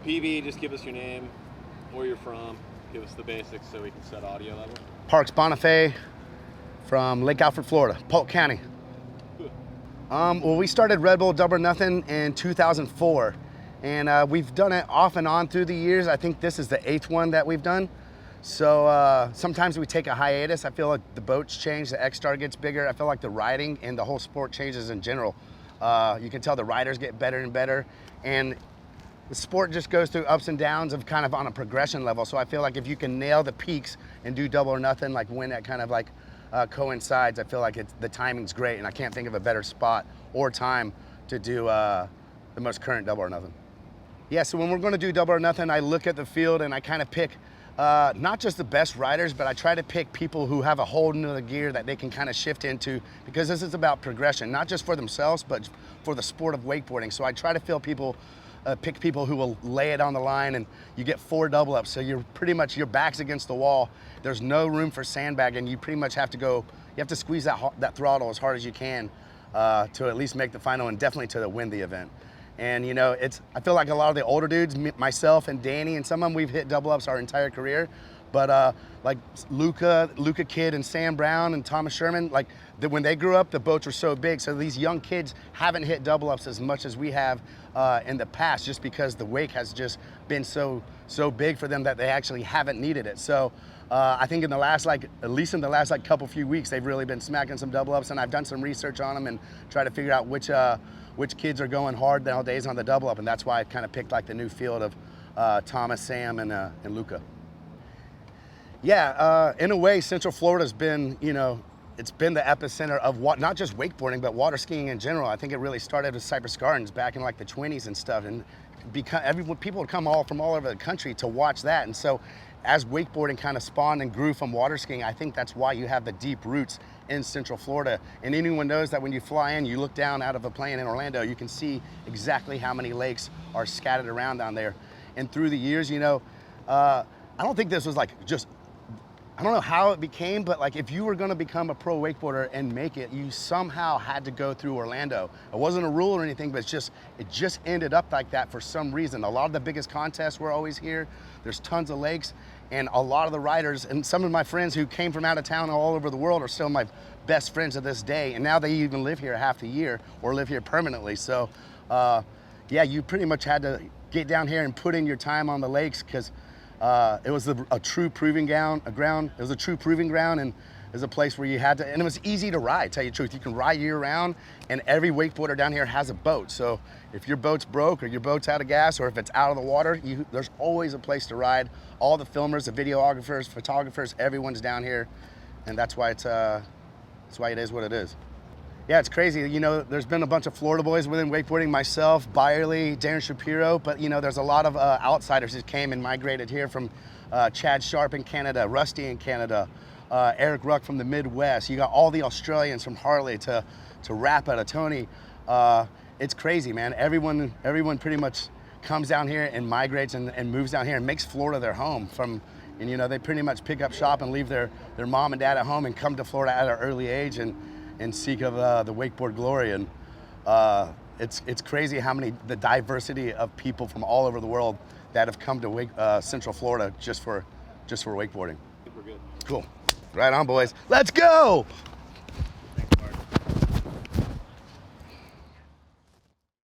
PV, just give us your name, where you're from, give us the basics so we can set audio level. Parks Bonifay from Lake Alfred, Florida, Polk County. Well, we started Red Bull Double or Nothing in 2004, and we've done it off and on through the years. I think this is the 8th one that we've done. So sometimes we take a hiatus. I feel like the boats change, the X-Star gets bigger. I feel like the riding and the whole sport changes in general. You can tell the riders get better and better, and the sport just goes through ups and downs of kind of on a progression level. So I feel like if you can nail the peaks and do Double or Nothing, like when that kind of like coincides, I feel like the timing's great, and I can't think of a better spot or time to do the most current Double or Nothing. Yeah, so when we're gonna do Double or Nothing, I look at the field and I kind of pick not just the best riders, but I try to pick people who have a whole nother gear that they can kind of shift into, because this is about progression, not just for themselves, but for the sport of wakeboarding. So I try to pick people who will lay it on the line, and you get 4 double ups. So you're pretty much, your back's against the wall. There's no room for sandbagging. You pretty much have to go, you have to squeeze that throttle as hard as you can to at least make the final, and definitely to win the event. And you know, I feel like a lot of the older dudes, myself and Danny and some of them, we've hit double ups our entire career. But like Luca Kidd and Sam Brown and Thomas Sherman, like when they grew up, the boats were so big. So these young kids haven't hit double ups as much as we have in the past, just because the wake has just been so big for them that they actually haven't needed it. So I think in the last, at least in the last few weeks, they've really been smacking some double ups, and I've done some research on them and try to figure out which kids are going hard nowadays on the double up, and that's why I kind of picked like the new field of Thomas, Sam, and Luca. Yeah, in a way, Central Florida's been, you know, it's been the epicenter of not just wakeboarding, but water skiing in general. I think it really started with Cypress Gardens back in like the 20s and stuff, and people would come from all over the country to watch that. And so as wakeboarding kind of spawned and grew from water skiing, I think that's why you have the deep roots in Central Florida. And anyone knows that when you fly in, you look down out of a plane in Orlando, you can see exactly how many lakes are scattered around down there. And through the years, you know, I don't think this was like just, I don't know how it became, but like if you were gonna become a pro wakeboarder and make it, you somehow had to go through Orlando. It wasn't a rule or anything, but it just ended up like that for some reason. A lot of the biggest contests were always here. There's tons of lakes, and a lot of the riders, and some of my friends who came from out of town all over the world are still my best friends to this day. And now they even live here half the year or live here permanently. So yeah, you pretty much had to get down here and put in your time on the lakes, because it was a true proving ground. It was a true proving ground, and it was a place where you had to, and it was easy to ride, tell you the truth. You can ride year round, and every wakeboarder down here has a boat. So if your boat's broke, or your boat's out of gas, or if it's out of the water, there's always a place to ride. All the filmers, the videographers, photographers, everyone's down here, and that's why it is what it is. Yeah, it's crazy. You know, there's been a bunch of Florida boys within wakeboarding, myself, Byerly, Darren Shapiro, but you know, there's a lot of outsiders that came and migrated here from Chad Sharp in Canada, Rusty in Canada, Eric Ruck from the Midwest. You got all the Australians from Harley to Rappa to Tony. It's crazy, man. Everyone pretty much comes down here and migrates and moves down here and makes Florida their home. And you know, they pretty much pick up shop and leave their mom and dad at home and come to Florida at an early age and seek of the wakeboard glory. And it's crazy how the diversity of people from all over the world that have come to Central Florida just for wakeboarding. I think we're good. Cool. Right on, boys. Let's go!